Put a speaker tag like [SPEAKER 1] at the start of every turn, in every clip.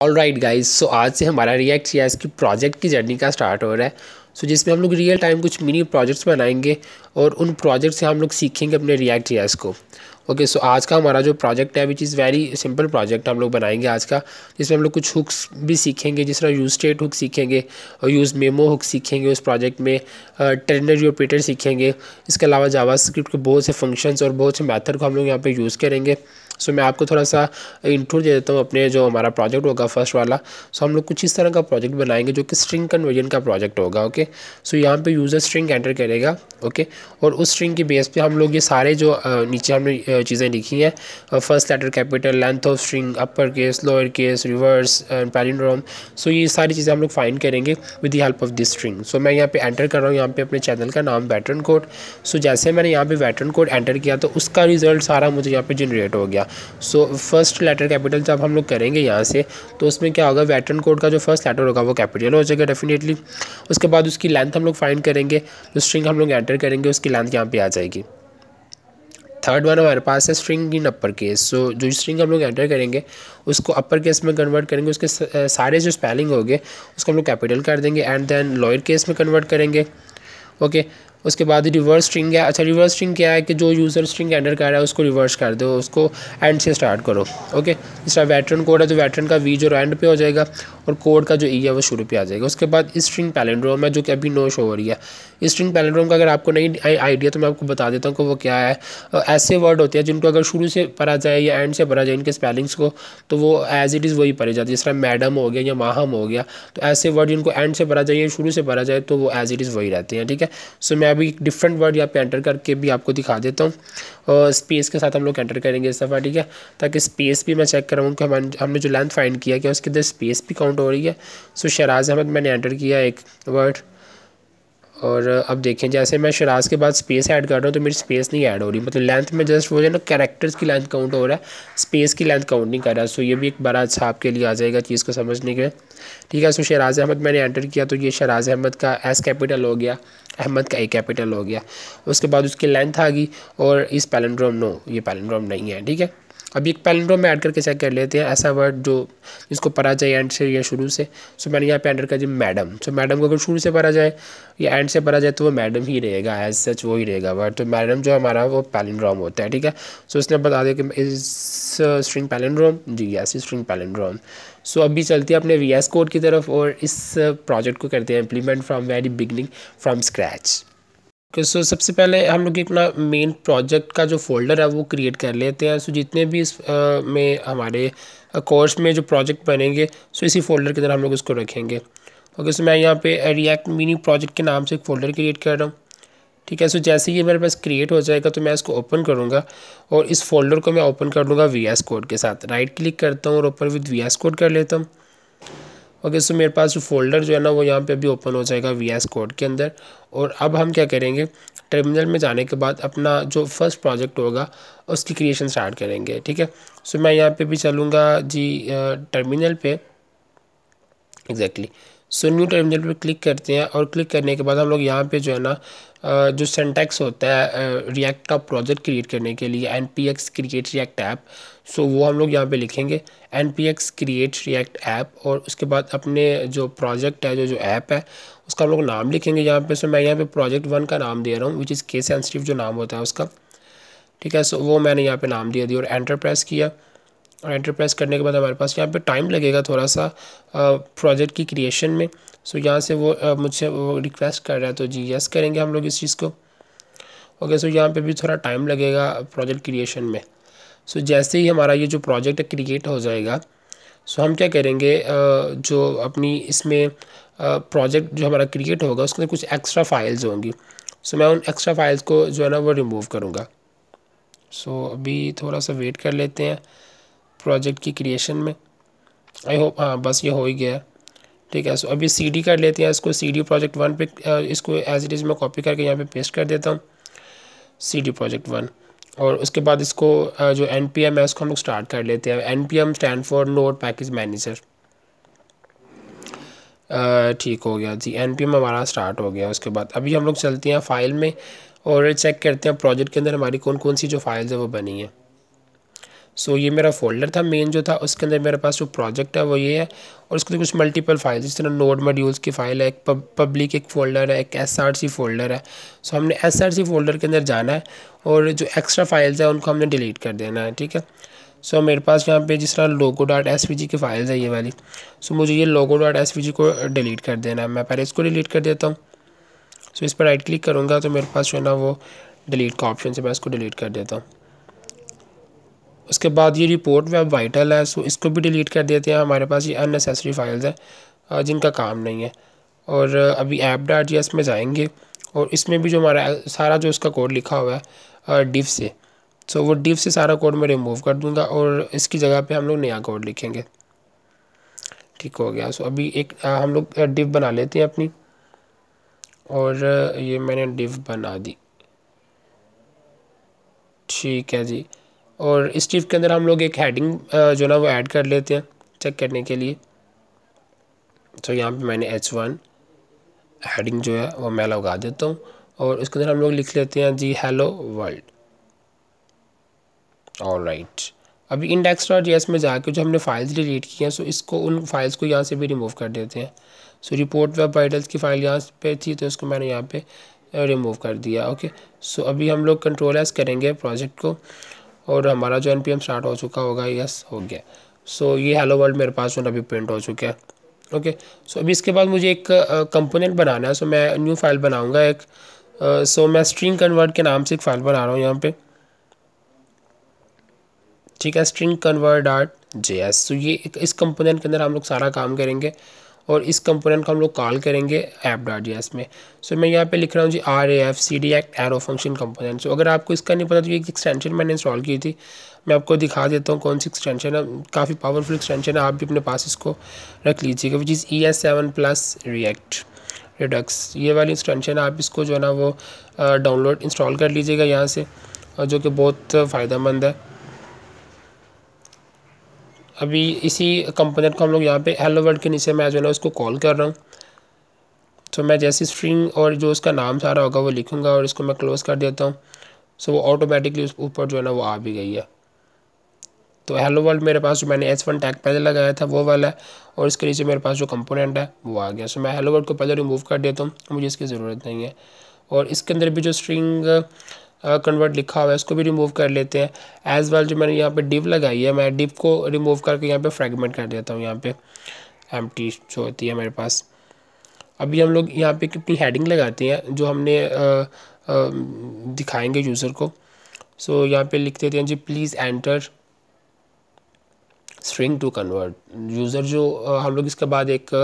[SPEAKER 1] All right guys, सो आज से हमारा रिएक्ट सीएस की प्रोजेक्ट की जर्नी का स्टार्ट हो रहा है। जिसमें हम लोग रियल टाइम कुछ मिनी प्रोजेक्ट्स बनाएंगे और उन प्रोजेक्ट से हम लोग सीखेंगे अपने रिएक्ट सीएस को। ओके, सो आज का हमारा जो प्रोजेक्ट है which is very simple project हम लोग बनाएंगे आज का, जिसमें हम लोग कुछ हुक्स भी सीखेंगे, जिस तरह यूज स्टेट हुक सीखेंगे और यूज़ मेमो हुक सीखेंगे उस प्रोजेक्ट में, टर्नरी ऑपरेटर सीखेंगे। इसके अलावा जावास्क्रिप्ट के बहुत से फंक्शंस और बहुत से मेथड को हम लोग यहाँ पे यूज़ करेंगे। मैं आपको थोड़ा सा इंट्रो दे देता हूँ अपने जो हमारा प्रोजेक्ट होगा फर्स्ट वाला। हम लोग कुछ इस तरह का प्रोजेक्ट बनाएंगे जो कि स्ट्रिंग कन्वर्जन का प्रोजेक्ट होगा। ओके, यहाँ पे यूज़र स्ट्रिंग एंटर करेगा। ओके, और उस स्ट्रिंग की बेस पे हम लोग ये सारे जो नीचे हमने चीज़ें लिखी हैं, first letter capital, length of string, upper case, lower case, reverse and palindrome, ये सारी चीज़ें हम लोग फाइंड करेंगे with the help of this string. मैं यहाँ पे एंटर कर रहा हूँ यहाँ पे अपने चैनल का नाम वेटरन कोड। जैसे मैंने यहाँ पे वेटरन कोड एंटर किया तो उसका रिजल्ट सारा मुझे यहाँ पे जनरेट हो गया। फर्स्ट लेटर कैपिटल जब हम लोग करेंगे यहाँ से तो उसमें क्या होगा, वेटरन कोड का जो फर्स्ट लेटर होगा वो कैपिटल हो जाएगा डेफिनेटली। उसके बाद उसकी लेंथ हम लोग फाइंड करेंगे, जो स्ट्रिंग हम लोग एंटर करेंगे उसकी लेंथ यहाँ पे आ जाएगी। थर्ड वन हमारे पास है स्ट्रिंग इन अपर केस। जो स्ट्रिंग हम लोग एंटर करेंगे उसको अपर केस में कन्वर्ट करेंगे, उसके सारे जो स्पेलिंग होंगे उसको हम लोग कैपिटल कर देंगे एंड देन लोअर केस में कन्वर्ट करेंगे। ओके, उसके बाद रिवर्स स्ट्रिंग है। अच्छा, रिवर्स स्ट्रिंग क्या है कि जो यूज़र स्ट्रिंग एंटर कर रहा है उसको रिवर्स कर दो, उसको एंड से स्टार्ट करो। ओके, जिस तरह वेटरन कोड है तो वेटरन का वी जो एंड पे हो जाएगा और कोड का जो ई है वो शुरू पे आ जाएगा। उसके बाद स्ट्रिंग पैलिंड्रोम है जो कि अभी नो शो हो रही है। स्ट्रिंग पैलिंड्रोम का अगर आपको नहीं आइडिया तो मैं आपको बता देता हूँ कि वो क्या है। ऐसे वर्ड होते हैं जिनको अगर शुरू से पढ़ा जाए या एंड से पढ़ा जाए इनके स्पेलिंग्स को तो वो एज इट इज़ वही पढ़े जाते हैं। जिस तरह मैडम हो गया या माहम हो गया, तो ऐसे वर्ड जिनको एंड से पढ़ा जाए या शुरू से पढ़ा जाए तो वो एज इट इज़ वही रहते हैं। ठीक है, मैं अभी डिफरेंट वर्ड यहाँ पे एंटर करके भी आपको दिखा देता हूँ और स्पेस के साथ हम लोग एंटर करेंगे इस दफ़ा। ठीक है, ताकि स्पेस भी मैं चेक कराऊँ कि हमने जो लेंथ फाइंड किया क्या उसके अंदर स्पेस भी काउंट हो रही है। शहराज अहमद मैंने एंटर किया एक वर्ड और अब देखें जैसे मैं शराज के बाद स्पेस ऐड कर रहा हूँ तो मेरी स्पेस नहीं ऐड हो रही, मतलब लेंथ में जस्ट वो जो है ना कैरेक्टर्स की लेंथ काउंट हो रहा है, स्पेस की लेंथ काउंट नहीं कर रहा। ये भी एक बड़ा अच्छा आपके लिए आ जाएगा चीज़ को समझने के। ठीक है, शहराज अहमद मैंने एंटर किया तो ये शहराज अहमद का एस कैपिटल हो गया, अहमद का ए कैपिटल हो गया। उसके बाद उसकी लेंथ आ गई और इस पैलिंड्रोम नो, ये पैलिंड्रोम नहीं है। ठीक है, अभी एक पैलिंड्रोम में ऐड करके चेक कर लेते हैं ऐसा वर्ड जो जिसको पढ़ा जाए एंड से या शुरू से। मैंने यहाँ पे एंटर कर दिया मैडम। मैडम को अगर शुरू से पढ़ा जाए या एंड से पढ़ा जाए तो वो मैडम ही रहेगा, एज सच वो ही रहेगा वर्ड। तो मैडम जो हमारा वो पैलिंड्रोम होता है। ठीक है, उसने बता दिया कि इस स्ट्रिंग पैलिंड्रोम, जी यस स्ट्रिंग पैलिंड्रोम। अभी चलते हैं अपने वीएस कोड की तरफ और इस प्रोजेक्ट को करते हैं implement from very beginning from scratch. सबसे पहले हम लोग अपना मेन प्रोजेक्ट का जो फोल्डर है वो क्रिएट कर लेते हैं। जितने भी इस में हमारे कोर्स में जो प्रोजेक्ट बनेंगे इसी फोल्डर की तरह हम लोग इसको रखेंगे। ओके, मैं यहाँ पे रिएक्ट मिनी प्रोजेक्ट के नाम से एक फ़ोल्डर क्रिएट कर रहा हूँ। ठीक है, जैसे ही मेरे पास क्रिएट हो जाएगा तो मैं इसको ओपन करूँगा और इस फोल्डर को मैं ओपन कर लूँगा वीएस कोड के साथ। राइट क्लिक करता हूँ और ओपन विद वीएस कोड कर लेता हूँ। ओके, मेरे पास जो फोल्डर जो है ना वो यहाँ पे अभी ओपन हो जाएगा वीएस कोड के अंदर। और अब हम क्या करेंगे, टर्मिनल में जाने के बाद अपना जो फर्स्ट प्रोजेक्ट होगा उसकी क्रिएशन स्टार्ट करेंगे। ठीक है, मैं यहाँ पे भी चलूँगा जी टर्मिनल पे एग्जैक्टली। न्यू टर्मिनल पे क्लिक करते हैं और क्लिक करने के बाद हम लोग यहाँ पे जो है ना जो सिंटैक्स होता है रिएक्ट का प्रोजेक्ट क्रिएट करने के लिए npx क्रिएट रिएक्ट ऐप, वो हम लोग यहाँ पे लिखेंगे npx क्रिएट रिएक्ट ऐप। और उसके बाद अपने जो प्रोजेक्ट है जो ऐप है उसका हम लोग नाम लिखेंगे यहाँ पे। मैं यहाँ पे प्रोजेक्ट 1 का नाम दे रहा हूँ विच इज़ केस सेंसिटिव जो नाम होता है उसका। ठीक है, वो मैंने यहाँ पे नाम दिया और एंटर प्रेस किया। और एंटर प्रेस करने के बाद हमारे पास यहाँ पे टाइम लगेगा थोड़ा सा प्रोजेक्ट की क्रिएशन में। यहाँ से वो मुझसे वो रिक्वेस्ट कर रहा है तो जी यस करेंगे हम लोग इस चीज़ को। ओके, यहाँ पे भी थोड़ा टाइम लगेगा प्रोजेक्ट क्रिएशन में। जैसे ही हमारा ये जो प्रोजेक्ट क्रिएट हो जाएगा हम क्या करेंगे, जो अपनी इसमें प्रोजेक्ट जो हमारा क्रिएट होगा उसके अंदर कुछ एक्स्ट्रा फाइल्स होंगी। मैं उन एक्स्ट्रा फाइल्स को जो है ना वो रिमूव करूँगा। अभी थोड़ा सा वेट कर लेते हैं प्रोजेक्ट की क्रिएशन में। आई होप हाँ बस ये हो ही गया। ठीक है, अभी CD कर लेते हैं इसको, CD प्रोजेक्ट 1 पे इसको एज इट इज़ मैं कॉपी करके यहाँ पे पेस्ट कर देता हूँ CD प्रोजेक्ट 1। और उसके बाद इसको जो npm है उसको हम लोग स्टार्ट कर लेते हैं। npm stand for node package manager. ठीक हो गया जी, npm हमारा स्टार्ट हो गया। उसके बाद अभी हम लोग चलते हैं फाइल में और चेक करते हैं प्रोजेक्ट के अंदर हमारी कौन कौन सी जो फाइल्स है वो बनी है। सो ये मेरा फोल्डर था मेन जो था, उसके अंदर मेरे पास जो प्रोजेक्ट है वो ये है, और उसके अंदर कुछ मल्टीपल फाइल, जिस तरह नोड मॉड्यूल्स की फ़ाइल है, एक पब्लिक एक फ़ोल्डर है, एक SRC फोल्डर है। सो हमने SRC फोल्डर के अंदर जाना है और जो एक्स्ट्रा फाइल्स हैं उनको हमने डिलीट कर देना है, ठीक है। सो मेरे पास यहाँ पे जिस तरह logo.svg की फाइल्स है ये वाली, सो मुझे ये logo.svg को डिलीट कर देना है। मैं पहले इसको डिलीट कर देता हूँ। सो इस पर राइट क्लिक करूँगा तो मेरे पास जो है ना वो डिलीट का ऑप्शन से मैं इसको डिलीट कर देता हूँ। उसके बाद ये रिपोर्ट वेब वाइटल है, सो इसको भी डिलीट कर देते हैं। हमारे पास ये अननेसेसरी फाइल्स हैं जिनका काम नहीं है। और अभी app.js में जाएंगे और इसमें भी जो हमारा सारा जो उसका कोड लिखा हुआ है div से, सो वो div से सारा कोड मैं रिमूव कर दूंगा और इसकी जगह पे हम लोग नया कोड लिखेंगे। ठीक हो गया। सो अभी एक हम लोग div बना लेते हैं अपनी, और ये मैंने div बना दी, ठीक है जी। और इस div के अंदर हम लोग एक हेडिंग जो ना वो ऐड कर लेते हैं चेक करने के लिए। तो यहाँ पे मैंने H1 हेडिंग जो है वो मैं लगा देता हूँ, और इसके अंदर हम लोग लिख लेते हैं जी हेलो वर्ल्ड। ऑलराइट, अभी index.js में जाके जो हमने फाइल्स डिलीट की हैं, सो इसको उन फाइल्स को यहाँ से भी रिमूव कर देते हैं। सो रिपोर्ट वेब वाइटल्स की फ़ाइल यहाँ पे थी तो इसको मैंने यहाँ पे रिमूव कर दिया। ओके, सो अभी हम लोग Ctrl+S करेंगे प्रोजेक्ट को, और हमारा जो npm स्टार्ट हो चुका होगा, यस हो गया। सो ये हेलो वर्ल्ड मेरे पास जो अभी प्रिंट हो चुका है। ओके, सो अभी इसके बाद मुझे एक कंपोनेंट बनाना है। सो मैं न्यू फाइल बनाऊँगा एक, सो मैं स्ट्रिंग कन्वर्ट के नाम से एक फ़ाइल बना रहा हूँ यहाँ पे, ठीक है, string convert.js। तो ये इस कंपोनेंट के अंदर हम लोग सारा काम करेंगे, और इस कंपोनेंट को हम लोग कॉल करेंगे app.js में। सो मैं यहाँ पे लिख रहा हूँ जी RAFCDAct एरो फंक्शन कंपोनेंट। सो अगर आपको इसका नहीं पता तो ये एक एक्सटेंशन मैंने इंस्टॉल की थी, मैं आपको दिखा देता हूँ कौन सी एक्सटेंशन है। काफ़ी पावरफुल एक्सटेंशन है, आप भी अपने पास इसको रख लीजिएगा, which is ES7 plus react Redux. ये वाली एक्सटेंशन आप इसको जो है ना वो डाउनलोड इंस्टॉल कर लीजिएगा यहाँ से, जो कि बहुत फ़ायदेमंद है। अभी इसी कंपोनेंट को हम लोग यहाँ पे हेलो वर्ल्ड के नीचे मैं जो है ना उसको कॉल कर रहा हूँ। तो मैं जैसी स्ट्रिंग और जो उसका नाम सारा होगा वो लिखूँगा, और इसको मैं क्लोज़ कर देता हूँ। सो वो ऑटोमेटिकली उस ऊपर जो है ना वो आ भी गई है। तो हेलो वर्ल्ड मेरे पास जो मैंने H1 टैग पहले लगाया था वो वाला है, और इसके नीचे मेरे पास जो कंपोनेंट है वो आ गया। सो मैं हेलो वर्ल्ड को पहले रिमूव कर देता हूँ, मुझे इसकी ज़रूरत नहीं है। और इसके अंदर भी जो स्ट्रिंग कन्वर्ट लिखा हुआ है इसको भी रिमूव कर लेते हैं। एज वेल जो मैंने यहाँ पे div लगाई है, मैं div को रिमूव करके यहाँ पे फ्रेगमेंट कर देता हूँ, यहाँ पे एम्प्टी जो होती है मेरे पास। अभी हम लोग यहाँ पे कितनी हेडिंग लगाते हैं जो हमने दिखाएंगे यूज़र को। सो यहाँ पे लिख देते हैं जी please enter string to convert user. जो हम लोग इसके बाद एक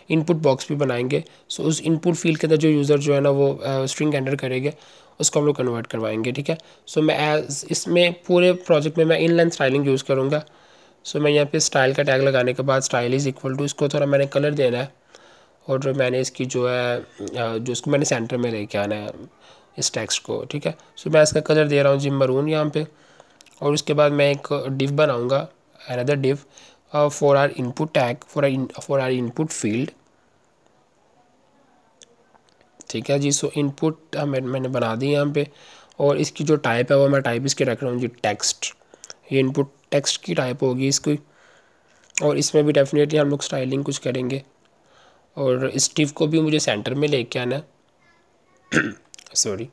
[SPEAKER 1] इनपुट बॉक्स भी बनाएंगे। सो उस इनपुट फील्ड के अंदर जो यूज़र जो है ना वो स्ट्रिंग एंटर करेंगे उसको हम लोग कन्वर्ट करवाएंगे, ठीक है। सो मैं इसमें पूरे प्रोजेक्ट में मैं इनलाइन स्टाइलिंग यूज़ करूँगा। सो मैं यहाँ पे स्टाइल का टैग लगाने के बाद स्टाइल इज़ इक्वल टू, इसको थोड़ा मैंने कलर देना है, और जो मैंने इसकी जो है जो इसको मैंने सेंटर में लेके आना है इस टेक्स्ट को, ठीक है। सो मैं इसका कलर दे रहा हूँ जी मरून यहाँ पे, और उसके बाद मैं एक div बनाऊँगा, another div for our input tag for our input field, ठीक है जी। सो इनपुट मैंने बना दी यहाँ पे, और इसकी जो टाइप है वो मैं टाइप इसके रख रहा हूँ जी टेक्स्ट। ये इनपुट टेक्स्ट की टाइप होगी इसकी, और इसमें भी डेफिनेटली हम लोग स्टाइलिंग कुछ करेंगे, और इस div को भी मुझे सेंटर में लेके आना है सॉरी।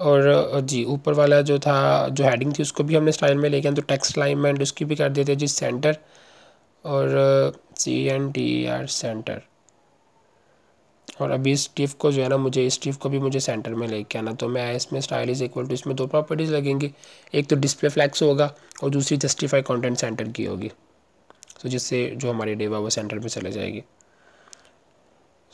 [SPEAKER 1] और जी ऊपर वाला जो था जो हेडिंग थी उसको भी हमने स्टाइल में लेके आना, तो टेक्स्ट अलाइनमेंट उसकी भी कर देते हैं जी सेंटर, और CNTR सेंटर। और अभी इस div को जो है ना मुझे इस div को भी मुझे सेंटर में लेके आना। तो मैं इसमें स्टाइल इज इक्वल टू, इसमें दो प्रॉपर्टीज़ लगेंगी, एक तो डिस्प्ले फ्लैक्स होगा और दूसरी जस्टिफाई कंटेंट सेंटर की होगी, तो जिससे जो हमारी div है वो सेंटर में चले जाएगी।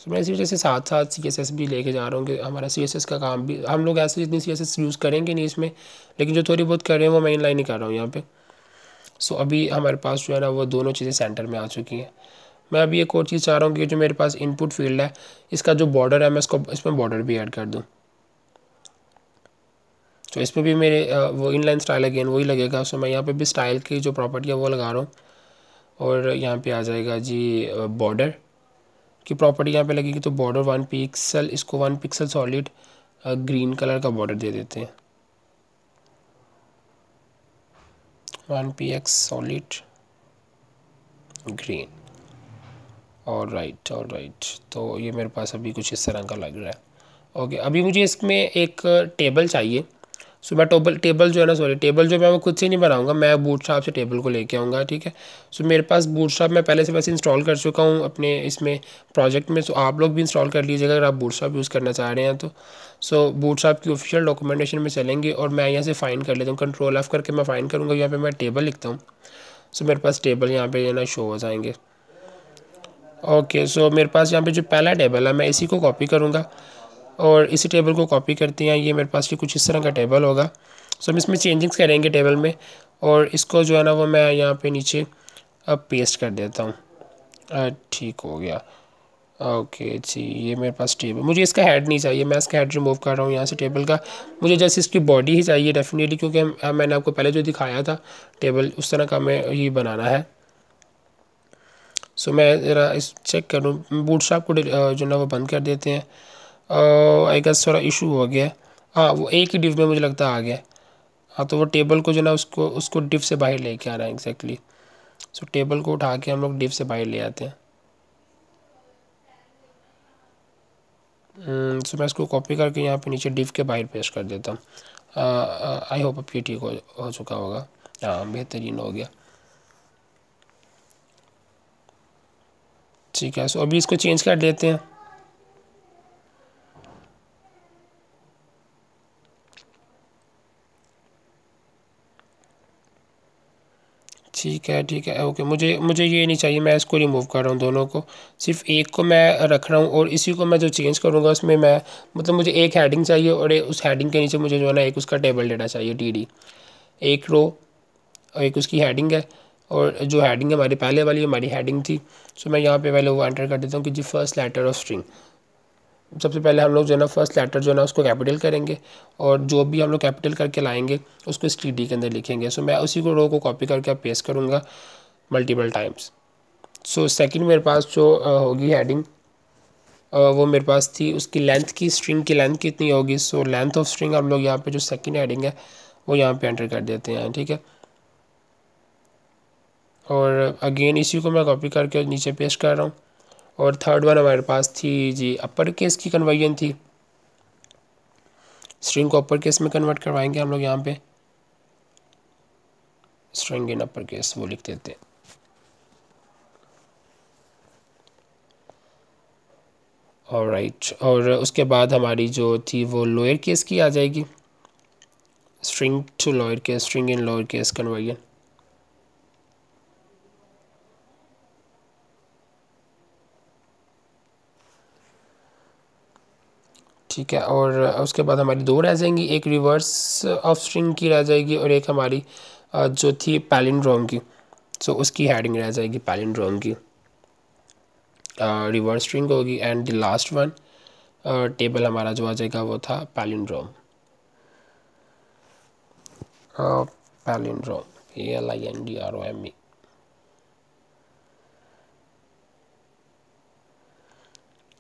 [SPEAKER 1] सो मैं इसी वजह से साथ साथ CSS भी लेके जा रहा हूँ कि हमारा CSS का काम भी, हम लोग ऐसे जितनी CSS यूज़ करेंगे नहीं इसमें, लेकिन जो थोड़ी बहुत कर रहे हैं वो मैं इनलाइन ही कर रहा हूँ यहाँ पे। सो अभी हमारे पास जो है ना वो दोनों चीज़ें सेंटर में आ चुकी हैं। मैं अभी एक और चीज़ चाह रहा हूँ कि जो मेरे पास इनपुट फील्ड है इसका जो बॉर्डर है मैं इसमें बॉर्डर भी ऐड कर दूँ। तो इसमें भी मेरे वो इनलाइन स्टाइल अगेन वही लगेगा। सो मैं यहाँ पे भी स्टाइल की जो प्रॉपर्टी है वो लगा रहा हूँ, और यहाँ पे आ जाएगा जी बॉर्डर की प्रॉपर्टी यहाँ पे लगेगी। तो बॉर्डर 1 पिक्सल, इसको 1 पिक्सल सॉलिड ग्रीन कलर का बॉर्डर दे देते हैं। 1px solid green. और राइट, तो ये मेरे पास अभी कुछ इस तरह का लग रहा है। ओके, अभी मुझे इसमें एक टेबल चाहिए। सो मैं टेबल जो है ना, टेबल जो मैं खुद से नहीं बनाऊंगा, मैं बूटस्ट्रैप से टेबल को लेके आऊँगा, ठीक है। सो मेरे पास बूटस्ट्रैप मैं पहले से वैसे इंस्टॉल कर चुका हूँ अपने इसमें प्रोजेक्ट में। सो आप लोग भी इंस्टॉल कर लीजिएगा अगर आप बूटस्ट्रैप यूज़ करना चाह रहे हैं तो। सो बूटस्ट्रैप की ऑफिशियल डॉक्यूमेंटेशन में चलेंगे और मैं यहाँ से फाइंड कर लेता हूँ, कंट्रोल F करके मैं फाइंड करूँगा। यहाँ पर मैं टेबल लिखता हूँ। सो मेरे पास टेबल यहाँ पर ना शो हो जाएंगे। ओके, सो मेरे पास यहाँ पे जो पहला टेबल है मैं इसी को कॉपी करूँगा और इसी टेबल को कॉपी करते हैं। ये मेरे पास ये कुछ इस तरह का टेबल होगा। सो हम इसमें चेंजिंग्स करेंगे टेबल में और इसको जो है ना वो मैं यहाँ पे नीचे अब पेस्ट कर देता हूँ। ठीक हो गया। ओके जी, ये मेरे पास टेबल, मुझे इसका हेड नहीं चाहिए, मैं इसका हेड रिमूव कर रहा हूँ यहाँ से टेबल का। मुझे जैसे इसकी बॉडी ही चाहिए डेफिनेटली, क्योंकि मैंने आपको पहले जो दिखाया था टेबल उस तरह का मैं ही बनाना है। सो मैं ज़रा इस चेक करूँ, बूटस्ट्रैप को जो ना वो बंद कर देते हैं। आई गेस थोड़ा इशू हो गया। हाँ, वो एक ही डिव में मुझे लगता आ गया। हाँ, तो वो टेबल को जो ना उसको डिव से बाहर लेके आना है एग्जैक्टली। सो टेबल को उठा के हम लोग डिव से बाहर ले आते हैं। सो मैं इसको कॉपी करके यहाँ पे नीचे डिव के बाहर पेस्ट कर देता हूँ। आई होप अब ये ठीक हो चुका होगा। हाँ, बेहतरीन हो गया। ठीक है, सो अभी इसको चेंज कर देते हैं। ठीक है, ओके। मुझे ये नहीं चाहिए, मैं इसको रिमूव कर रहा हूँ दोनों को, सिर्फ एक को मैं रख रहा हूँ और इसी को मैं जो चेंज करूँगा उसमें मैं मतलब मुझे एक हेडिंग चाहिए और उस हेडिंग के नीचे मुझे जो है ना एक उसका टेबल डेटा चाहिए, TD। एक रो और एक उसकी हेडिंग है और जो हेडिंग है हमारी पहले वाली हमारी हेडिंग थी। सो मैं यहाँ पे पहले वो एंटर कर देता हूँ कि जी फर्स्ट लेटर ऑफ स्ट्रिंग। सबसे पहले हम लोग जो है ना फर्स्ट लेटर जो है ना उसको कैपिटल करेंगे और जो भी हम लोग कैपिटल करके लाएंगे उसको STD के अंदर लिखेंगे। सो मैं उसी को रो को कॉपी करके पेस्ट करूँगा मल्टीपल टाइम्स। सो सेकंड मेरे पास जो होगी हेडिंग, वो मेरे पास थी उसकी लेंथ की, स्ट्रिंग की लेंथ कितनी होगी। सो लेंथ ऑफ स्ट्रिंग हम लोग यहाँ पे जो सेकंड हेडिंग है वो यहाँ पे एंटर कर देते हैं, ठीक है। और अगेन इसी को मैं कॉपी करके नीचे पेस्ट कर रहा हूँ। और थर्ड वन हमारे पास थी जी अपर केस की कन्वर्जन थी, स्ट्रिंग को अपर केस में कन्वर्ट करवाएंगे हम लोग यहाँ पे, स्ट्रिंग इन अपर केस वो लिख देते हैं। ऑलराइट, और उसके बाद हमारी जो थी वो लोअर केस की आ जाएगी, string to lower case, string in lower case conversion. ठीक है, और उसके बाद हमारी दो रह जाएंगी, एक रिवर्स ऑफ स्ट्रिंग की रह जाएगी और एक हमारी जो थी पैलिंड्रोम की। सो उसकी हेडिंग रह जाएगी पैलिंड्रोम की, रिवर्स स्ट्रिंग होगी। And the last one table हमारा जो आ जाएगा वो था पैलिंड्रोम, पैलिंड्रोम PALINDROME।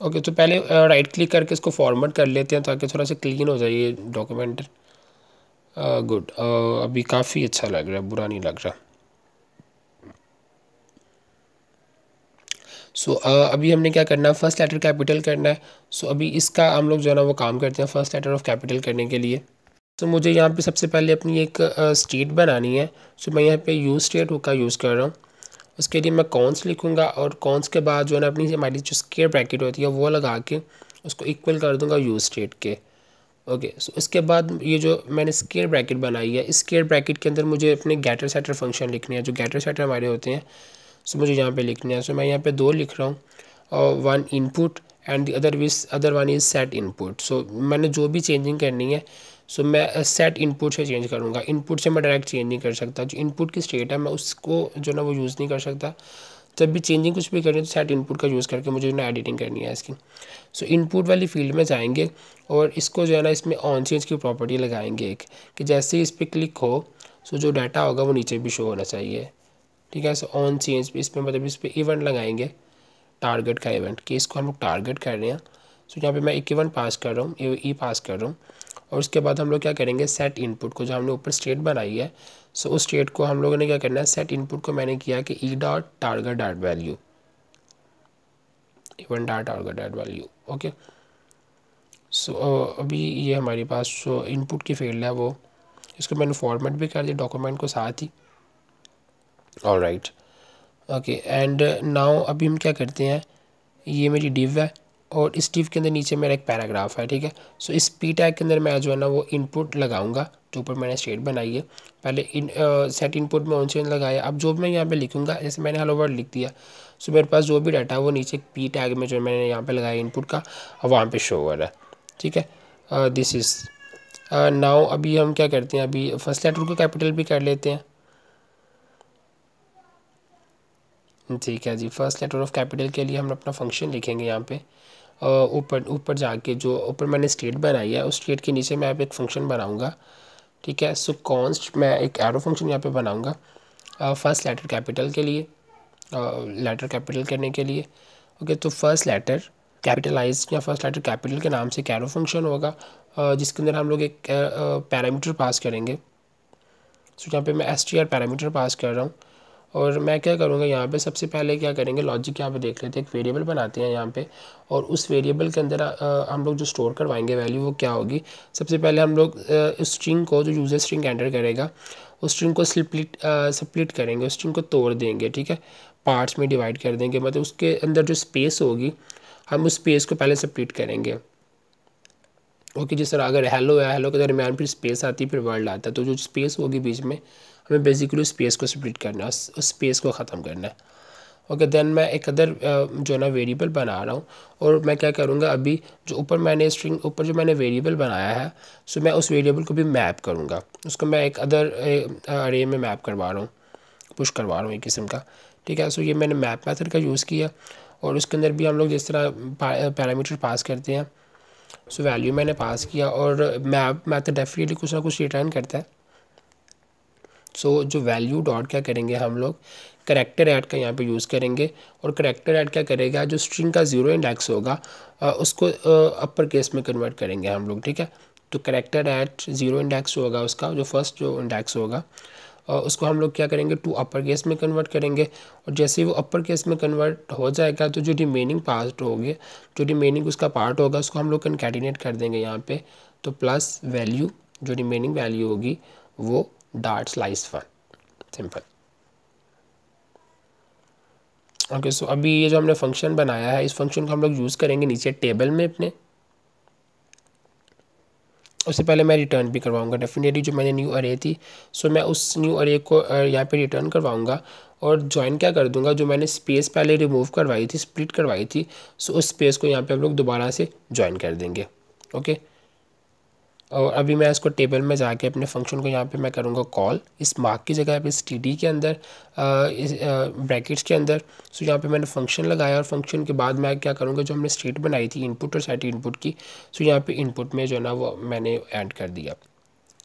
[SPEAKER 1] ओके, तो पहले राइट क्लिक करके इसको फॉर्मेट कर लेते हैं ताकि थोड़ा सा क्लीन हो जाए ये डॉक्यूमेंट। गुड, अभी काफ़ी अच्छा लग रहा है, बुरा नहीं लग रहा। सो अभी हमने क्या करना है, फर्स्ट लेटर कैपिटल करना है। सो अभी इसका हम लोग जो है ना वो काम करते हैं फर्स्ट लेटर ऑफ कैपिटल करने के लिए। तो मुझे यहाँ पे सबसे पहले अपनी एक स्टेट बनानी है। सो मैं यहाँ पे यूज़ स्टेट का यूज़ कर रहा हूँ। उसके लिए मैं कॉन्स लिखूँगा और कॉन्स के बाद जो है ना अपनी हमारी जो स्क्वायर ब्रैकेट होती है वो लगा के उसको इक्वल कर दूँगा यूज़ स्टेट के। ओके, सो इसके बाद ये जो मैंने स्क्वायर ब्रैकेट बनाई है, इस स्क्वायर ब्रैकेट के अंदर मुझे अपने गेटर सेटर फंक्शन लिखने हैं, जो गेटर सेटर हमारे होते हैं। सो मुझे यहाँ पे लिखने हैं। सो मैं यहाँ पे दो लिख रहा हूँ, और one input and the other one is set input. So मैंने जो भी चेंजिंग करनी है सो मैं सेट इनपुट से चेंज करूँगा। इनपुट से मैं डायरेक्ट चेंज नहीं कर सकता, जो इनपुट की स्टेट है मैं उसको जो ना वो यूज़ नहीं कर सकता। जब भी चेंजिंग कुछ भी करनी है तो सेट इनपुट का यूज़ करके मुझे ना एडिटिंग करनी है इसकी। सो इनपुट वाली फील्ड में जाएंगे और इसको जो है ना इसमें ऑन चेंज की प्रॉपर्टी लगाएंगे एक, कि जैसे ही इस पर क्लिक हो सो जो डाटा होगा वो नीचे भी शो होना चाहिए, ठीक है। सो ऑन चेंज इस पर मतलब इस पर इवेंट लगाएंगे, टारगेट का इवेंट, कि इसको हम लोग टारगेट कर रहे हैं। सो यहाँ पे मैं एक इवेंट पास कर रहा हूँ, ई पास कर रहा हूँ। और उसके बाद हम लोग क्या करेंगे, सेट इनपुट को, जो हमने ऊपर स्टेट बनाई है, सो उस स्टेट को हम लोगों ने क्या करना है, सेट इनपुट को मैंने किया कि e dot target dot value, even dot target dot value. Okay, so अभी ये हमारे पास जो इनपुट की फील्ड है वो, इसको मैंने फॉर्मेट भी कर दिया डॉक्यूमेंट को साथ ही। ऑलराइट, ओके, एंड नाउ अभी हम क्या करते हैं, ये मेरी डिव है और इस डिव के अंदर नीचे मेरा एक पैराग्राफ है, ठीक है। सो इस पी टैग के अंदर मैं जो है ना वो इनपुट लगाऊंगा, जो ऊपर मैंने स्टेट बनाई है। पहले सेट इनपुट में ऑन चेंज लगाया, अब जो मैं यहाँ पे लिखूंगा, जैसे मैंने हेलो वर्ल्ड लिख दिया, सो मेरे पास जो भी डाटा है वो नीचे पी टैग में जो मैंने यहाँ पे लगाया इनपुट का, वहाँ पे शो हो रहा है, ठीक है। दिस इज़ नाउ अभी हम क्या करते हैं, अभी फर्स्ट लेटर को कैपिटल भी कर लेते हैं, ठीक है जी। फर्स्ट लेटर ऑफ कैपिटल के लिए हम अपना फंक्शन लिखेंगे यहाँ पे, ऊपर ऊपर जाके जो ऊपर मैंने स्टेट बनाई है उस स्टेट के नीचे मैं एक फंक्शन बनाऊंगा, ठीक है। सो कॉन्स्ट मैं एक एरो फंक्शन यहाँ पे बनाऊंगा फर्स्ट लेटर कैपिटल के लिए, लेटर कैपिटल करने के लिए। ओके, तो फर्स्ट लेटर कैपिटलाइज या फर्स्ट लेटर कैपिटल के नाम से एक एरो फंक्शन होगा, जिसके अंदर हम लोग एक पैरामीटर पास करेंगे। सो यहाँ पे मैं str पैरामीटर पास कर रहा हूँ, और मैं क्या करूँगा यहाँ पे, सबसे पहले क्या करेंगे, लॉजिक यहाँ पे देख लेते हैं, एक वेरिएबल बनाते हैं यहाँ पे, और उस वेरिएबल के अंदर हम लोग जो स्टोर करवाएंगे वैल्यू वो क्या होगी। सबसे पहले हम लोग उस स्ट्रिंग को, जो यूज़र स्ट्रिंग एंटर करेगा, उस स्ट्रिंग को स्प्लिट करेंगे, उस स्ट्रिंग को तोड़ देंगे, ठीक है, पार्ट्स में डिवाइड कर देंगे, मतलब उसके अंदर जो स्पेस होगी हम उस स्पेस को पहले स्प्लिट करेंगे। ओके, जिस तरह अगर हेलो है, हेलो के दरमियान फिर स्पेस आती है, फिर वर्ल्ड आता है, तो जो स्पेस होगी बीच में हमें बेसिकली उस स्पेस को स्प्लिट करना है, उस स्पेस को ख़त्म करना है। ओके, देन मैं एक अदर जो ना वेरिएबल बना रहा हूँ, और मैं क्या करूँगा, अभी जो ऊपर मैंने स्ट्रिंग ऊपर जो मैंने वेरिएबल बनाया है, सो मैं उस वेरिएबल को भी मैप करूँगा, उसको मैं एक अदर अरे में मैप करवा रहा हूँ, पुश करवा रहा हूँ एक किस्म का, ठीक है। सो ये मैंने मैप मेथड का यूज़ किया, और उसके अंदर भी हम लोग जिस तरह पैरामीटर पास करते हैं, सो वैल्यू मैंने पास किया, और मैप मैथड डेफिनेटली कुछ ना कुछ रिटर्न करता है। सो जो वैल्यू डॉट क्या करेंगे हम लोग, करेक्टर ऐड का यहाँ पे यूज़ करेंगे, और करेक्टर ऐड क्या करेगा, जो स्ट्रिंग का ज़ीरो इंडेक्स होगा उसको अपर केस में कन्वर्ट करेंगे हम लोग, ठीक है। तो करेक्टर ऐड ज़ीरो इंडेक्स होगा उसका, जो फर्स्ट जो इंडेक्स होगा उसको हम लोग क्या करेंगे, टू अपर केस में कन्वर्ट करेंगे, और जैसे ही वो अपर केस में कन्वर्ट हो जाएगा तो जो रिमेनिंग पार्ट होगी, जो रिमेनिंग उसका पार्ट होगा उसको हम लोग कनकैटिनेट कर देंगे यहाँ पे, तो प्लस वैल्यू, जो रिमेनिंग वैल्यू होगी वो dot slice 1, simple. Okay, so अभी ये जो हमने फंक्शन बनाया है, इस फंक्शन को हम लोग यूज़ करेंगे नीचे टेबल में अपने। उससे पहले मैं रिटर्न भी करवाऊंगा डेफिनेटली, जो मैंने न्यू अरे थी, सो मैं उस न्यू अरे को यहाँ पे रिटर्न करवाऊंगा, और ज्वाइन क्या कर दूंगा, जो मैंने स्पेस पहले रिमूव करवाई थी, स्प्लिट करवाई थी, सो उस स्पेस को यहाँ पे हम लोग दोबारा से ज्वाइन कर देंगे। ओके, और अभी मैं इसको टेबल में जाके अपने फंक्शन को यहाँ पे मैं करूँगा कॉल, इस मार्क की जगह पे इस टी के अंदर, इस ब्रैकेट्स के अंदर। सो यहाँ पे मैंने फंक्शन लगाया, और फंक्शन के बाद मैं क्या करूँगा, जो हमने स्टेट बनाई थी इनपुट और सेट इनपुट की, सो यहाँ पे इनपुट में जो है ना वो मैंने ऐड कर दिया,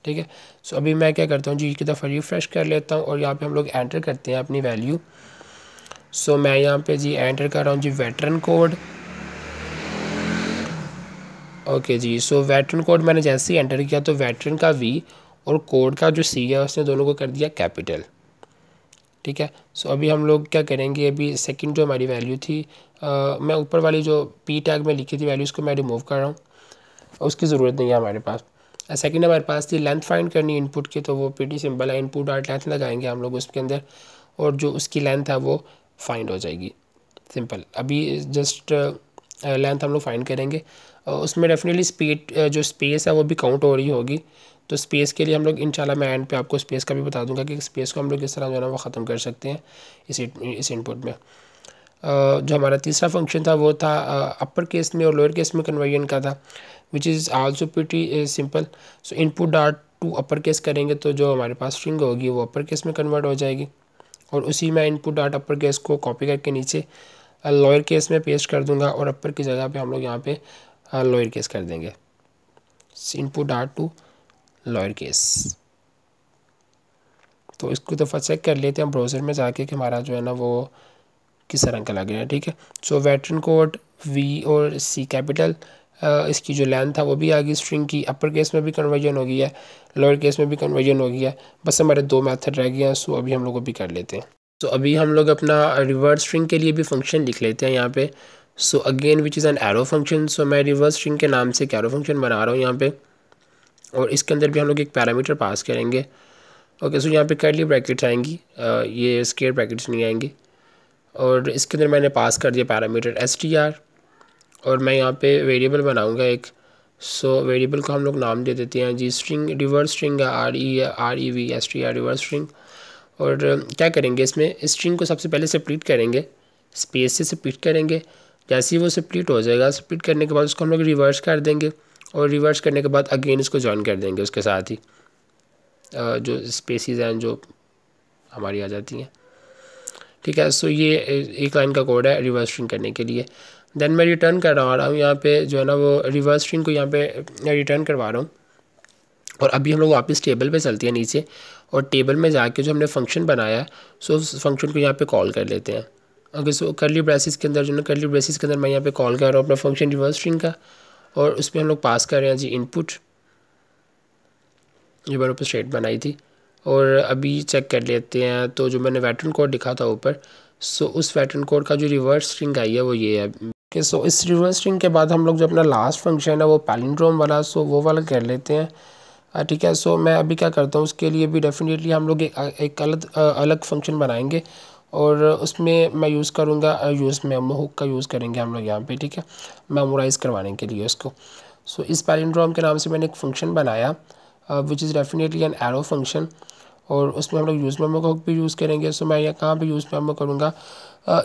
[SPEAKER 1] ठीक है। सो अभी मैं क्या करता हूँ जी, एक दफ़ा रिफ्रेश कर लेता हूँ, और यहाँ पर हम लोग एंटर करते हैं अपनी वैल्यू। सो मैं यहाँ पर जी एंटर कर रहा हूँ जी वेटरन कोड। ओके जी, सो वेटरन कोड मैंने जैसे ही एंटर किया तो वेटरन का वी और कोड का जो सी है उसने दोनों को कर दिया कैपिटल, ठीक है। सो अभी हम लोग क्या करेंगे, अभी सेकंड जो हमारी वैल्यू थी, मैं ऊपर वाली जो पी टैग में लिखी थी वैल्यू, उसको मैं रिमूव कर रहा हूँ, उसकी ज़रूरत नहीं है हमारे पास। सेकंड हमारे पास थी लेंथ फाइंड करनी इनपुट की, तो वो प्रीटी सिंपल है, इनपुट डॉट लेंथ लगाएंगे हम लोग उसके अंदर, और जो उसकी लेंथ है वो फाइंड हो जाएगी, सिंपल। अभी जस्ट लेंथ हम लोग फाइंड करेंगे, उसमें डेफिनेटली स्पीड जो स्पेस है वो भी काउंट हो रही होगी, तो स्पेस के लिए हम लोग इंशाल्लाह मैं एंड पे आपको स्पेस का भी बता दूंगा कि स्पेस को हम लोग किस तरह जो है ना वो ख़त्म कर सकते हैं इस इनपुट में। जो हमारा तीसरा फंक्शन था वो था अपर केस में और लोअर केस में कन्वर्जन का था, which is also pretty simple. So input dot to upper case करेंगे तो जो हमारे पास स्ट्रिंग होगी वो अपर केस में कन्वर्ट हो जाएगी, और उसी में इनपुट डॉट अपर केस को कॉपी करके नीचे लोअर केस में पेस्ट कर दूंगा, और अपर की जगह पे हम लोग यहाँ पे लोअर केस कर देंगे, input dot to lower case. तो इसको दफ़ा चेक कर लेते हैं ब्राउज़र में जाके कि हमारा जो है ना वो किस तरह का लग रहा है, ठीक है। सो वेटरन कोड वी और सी कैपिटल, इसकी जो लेंथ था वो भी आ गई स्ट्रिंग की, अपर केस में भी कन्वर्जन हो गई है, लोअर केस में भी कन्वर्जन हो गया है। बस हमारे 2 मेथड रह गए हैं। सो अभी हम लोग वो भी कर लेते हैं। तो अभी हम लोग अपना रिवर्स स्ट्रिंग के लिए भी फंक्शन लिख लेते हैं यहाँ पे। So again which is an arrow function. So मैं रिवर्स स्ट्रिंग के नाम से एक एरो फंक्शन बना रहा हूँ यहाँ पे, और इसके अंदर भी हम लोग एक पैरामीटर पास करेंगे। ओके, सो यहाँ पे कर्ली ब्रैकेट्स आएंगी, ये स्क्वायर ब्रैकेट्स नहीं आएंगी। और इसके अंदर मैंने पास कर दिया पैरामीटर str, और मैं यहाँ पे वेरिएबल बनाऊँगा एक। सो वेरिएबल को हम लोग नाम दे देते हैं जी string, reverse string REV reverse string. और क्या करेंगे, इसमें स्ट्रिंग को सबसे पहले स्प्लिट करेंगे, स्पेस से स्प्लिट करेंगे। जैसे ही वो स्प्लिट हो जाएगा, स्प्लिट करने के बाद उसको हम लोग रिवर्स कर देंगे, और रिवर्स करने के बाद अगेन इसको ज्वाइन कर देंगे उसके साथ ही, जो स्पेसिस हैं जो हमारी आ जाती हैं। ठीक है, सो ये एक लाइन का कोड है रिवर्स स्ट्रिंग करने के लिए। देन मैं रिटर्न करवा रहा हूँ यहाँ पे जो है ना वो रिवर्स स्ट्रिंग को यहाँ पे रिटर्न करवा रहा हूँ। और अभी हम लोग वापस टेबल पे चलते हैं नीचे, और टेबल में जाके जो हमने फंक्शन बनाया है सो उस फंक्शन को यहाँ पे कॉल कर लेते हैं। ओके, सो कर्ली ब्रेसिस के अंदर जो ना कर्ली ब्रेसिस के अंदर मैं यहाँ पे कॉल कर रहा हूँ अपना फंक्शन रिवर्स स्ट्रिंग का, और उसमें हम लोग पास कर रहे हैं जी इनपुट, जो मैंने ऊपर स्टेट बनाई थी। और अभी चेक कर लेते हैं, तो जो मैंने वेटरन कोड लिखा था ऊपर, सो उस वेटरन कोड का जो रिवर्स स्ट्रिंग आई है वो ये है। ओके, सो इस रिवर्स स्ट्रिंग के बाद हम लोग जो अपना लास्ट फंक्शन है वो पैलिंड्रोम वाला, सो वो वाला कर लेते हैं। ठीक है, सो मैं अभी क्या करता हूँ, उसके लिए भी डेफिनेटली हम लोग एक अलग फंक्शन बनाएंगे, और उसमें मैं यूज़ करूँगा यूज़ मेमो हुक का यूज़ करेंगे हम लोग यहाँ पे। ठीक है, मेमोराइज़ करवाने के लिए उसको। सो इस पैलिंड्रोम के नाम से मैंने एक फ़ंक्शन बनाया which is definitely an arrow function, और उसमें हम लोग यूज़ मेमो का भी यूज़ करेंगे। सो मैं यहाँ कहाँ पे यूज़ मेमो करूँगा,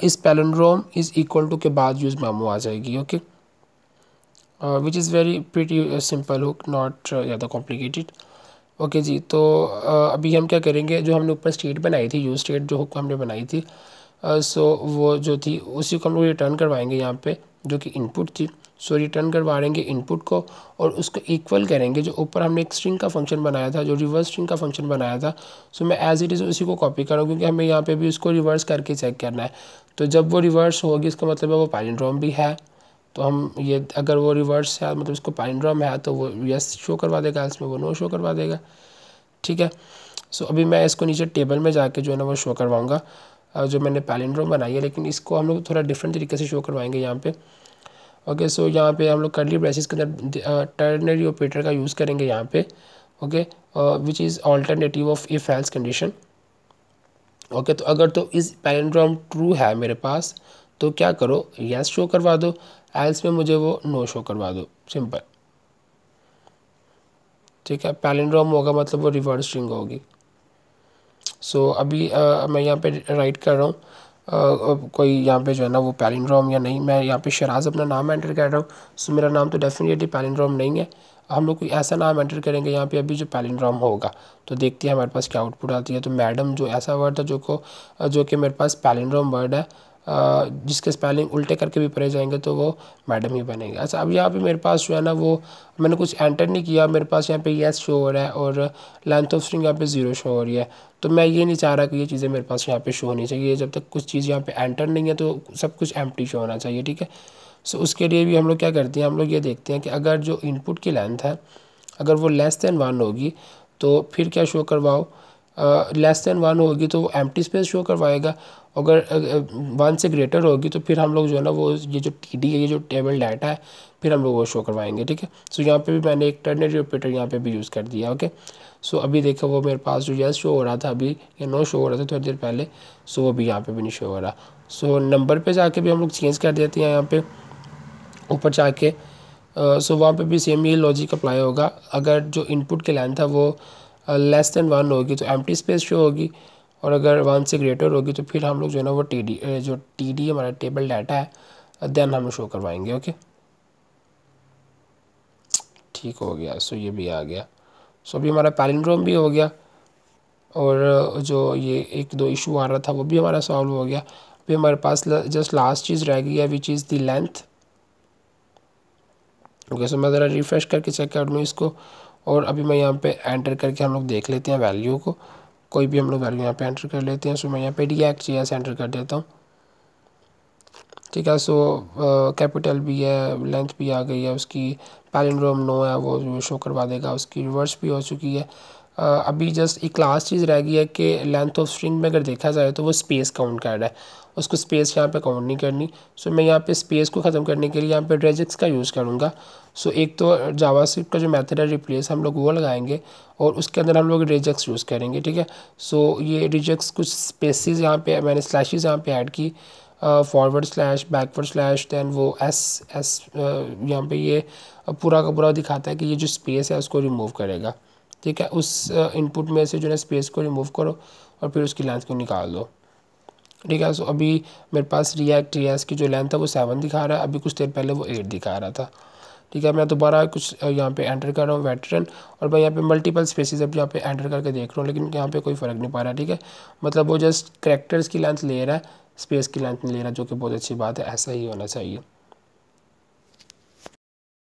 [SPEAKER 1] इस पैलिंड्रोम इज़ इक्वल टू के बाद यूज़ मेमो आ जाएगी। Okay, which is very pretty simple hook, not ज़्यादा कॉम्प्लिकेटेड। ओके जी, तो अभी हम क्या करेंगे, जो हमने ऊपर स्टेट बनाई थी, यूज स्टेट जो हुक हमने बनाई थी, सो वो जो थी उसी को हम लोग रिटर्न करवाएंगे यहाँ पे, जो कि इनपुट थी। सो रिटर्न करवा देंगे इनपुट को, और उसको इक्वल करेंगे जो ऊपर हमने एक स्ट्रिंग का फंक्शन बनाया था, जो रिवर्स स्ट्रिंग का फंक्शन बनाया था। सो मैं एज इट इज़ उसी को कॉपी कर रहा हूँ, क्योंकि हमें यहाँ पे भी उसको रिवर्स करके चेक करना है। तो जब वो रिवर्स होगी इसका मतलब है वो पैलिंड्रोम भी है। तो हम ये अगर वो रिवर्स है मतलब इसको पैलिंड्रोम है तो वो यस शो करवा देगा, इसमें वो नो शो करवा देगा। ठीक है, सो अभी मैं इसको नीचे टेबल में जाके जो है ना वो शो करवाऊँगा जो मैंने पैलिंड्रोम बनाई है, लेकिन इसको हम लोग थोड़ा डिफरेंट तरीके से शो करवाएंगे यहाँ पे। ओके, सो यहाँ पे हम लोग कर्ली ब्रेसेस के अंदर टर्नरी ऑपरेटर का यूज़ करेंगे यहाँ पे। Okay, which is alternative of if else condition. Okay, तो अगर तो इस पैलिंड्रोम ट्रू है मेरे पास तो क्या करो, यस शो करवा दो, एल्स में मुझे वो नो शो करवा दो, सिंपल। ठीक है, पैलिंड्रोम होगा मतलब वो रिवर्स स्ट्रिंग होगी। सो अभी मैं यहाँ पे राइट कर रहा हूँ कोई यहाँ पे जो है ना वो पैलिंड्रोम या नहीं, मैं यहाँ पे शराज अपना नाम एंटर कर रहा हूँ। सो मेरा नाम तो डेफिनेटली पैलिंड्रोम नहीं है। हम लोग कोई ऐसा नाम एंटर करेंगे यहाँ पे अभी जो पैलिंड्रोम होगा, तो देखते हैं हमारे पास क्या आउटपुट आती है। तो मैडम जो ऐसा वर्ड था जो कि मेरे पास पैलिंड्रोम वर्ड है, जिसके स्पेलिंग उल्टे करके भी पढ़े जाएंगे तो वो मैडम ही बनेगा। अच्छा, अब यहाँ पे मेरे पास जो है ना वो मैंने कुछ एंटर नहीं किया, मेरे पास यहाँ पे यस शो हो रहा है और लेंथ ऑफ स्ट्रिंग यहाँ पे 0 शो हो रही है। तो मैं ये नहीं चाह रहा कि ये चीज़ें मेरे पास यहाँ पे शो होनी चाहिए, जब तक कुछ चीज़ यहाँ पे एंटर नहीं है तो सब कुछ एम्प्टी शो होना चाहिए। ठीक है, सो उसके लिए भी हम लोग क्या करते हैं, हम लोग ये देखते हैं कि अगर जो इनपुट की लेंथ है अगर वो लेस दैन 1 होगी तो फिर क्या शो करवाओ, लेस दैन 1 होगी तो वो एम्प्टी स्पेस शो करवाएगा। अगर 1 से ग्रेटर होगी तो फिर हम लोग जो है ना वो ये जो TD है, ये जो टेबल डाटा है, फिर हम लोग वो शो करवाएंगे। ठीक है, सो यहाँ पे भी मैंने एक टर्नरी ऑपरेटर यहाँ पे भी यूज़ कर दिया। ओके, सो अभी देखो वो मेरे पास जो यस शो हो रहा था अभी या नो शो हो रहा था थोड़ी देर पहले, सो वो भी यहाँ पे भी नहीं शो हो रहा। सो नंबर पे जाके भी हम लोग चेंज कर देते हैं यहाँ पे ऊपर जाके। सो वहाँ पे भी सेम ये लॉजिक अप्लाई होगा। अगर जो इनपुट की लेंथ है वो लेस दैन 1 होगी तो एम्प्टी स्पेस शो होगी, और अगर 1 से ग्रेटर होगी तो फिर हम लोग जो है ना वो जो TD हमारा टेबल डाटा है देन हम शो करवाएंगे। ओके, ठीक हो गया। सो ये भी आ गया। सो अभी हमारा पैलिंड्रोम भी हो गया, और जो ये 1-2 इशू आ रहा था वो भी हमारा सॉल्व हो गया। अभी हमारे पास जस्ट लास्ट चीज़ रह गई है which is the length. Okay, so मैं ज़रा रिफ़्रेश करके चेक कर लूँ इसको, और अभी मैं यहाँ पे एंटर करके हम लोग देख लेते हैं वैल्यू को, कोई भी हम लोग वैल्यू यहाँ पे एंटर कर लेते हैं। सो मैं यहाँ पे React.js एंटर कर देता हूँ। ठीक है। सो कैपिटल भी है, लेंथ भी आ गई है उसकी, पैलिंड्रोम नो है वो शो करवा देगा, उसकी रिवर्स भी हो चुकी है। अभी जस्ट एक लास्ट चीज़ रह गई है कि लेंथ ऑफ स्ट्रिंग में अगर देखा जाए तो वो स्पेस काउंट कर रहा है, उसको स्पेस यहाँ पे काउंट नहीं करनी। सो मैं यहाँ पे स्पेस को ख़त्म करने के लिए यहाँ पे रेजिक्स का यूज़ करूँगा। सो एक तो जावास्क्रिप्ट का जो मेथड है रिप्लेस, हम लोग वो लगाएंगे और उसके अंदर हम लोग रिजेक्स यूज़ करेंगे। ठीक है। सो ये रिजेक्स कुछ स्पेसिस यहाँ पे मैंने स्लैशेस यहाँ पे ऐड की, forward slash, backward slash, then वो एस यहाँ पे ये पूरा का पूरा दिखाता है कि ये जो स्पेस है उसको रिमूव करेगा। ठीक है। उस इनपुट में से जो है स्पेस को रिमूव करो और फिर उसकी लेंथ को निकाल दो। ठीक है। सो अभी मेरे पास रिएक्ट JS की जो लेंथ है वो 7 दिखा रहा है, अभी कुछ देर पहले वो 8 दिखा रहा था। ठीक है। मैं दोबारा कुछ यहाँ पे एंटर कर रहा हूँ वेटरन, और मैं यहाँ पे मल्टीपल स्पेसिस अब यहाँ पे एंटर करके देख रहा हूँ, लेकिन यहाँ पे कोई फ़र्क नहीं पा रहा। ठीक है। मतलब वो जस्ट कैरेक्टर्स की लेंथ ले रहा है, स्पेस की लेंथ नहीं ले रहा, जो कि बहुत अच्छी बात है, ऐसा ही होना चाहिए।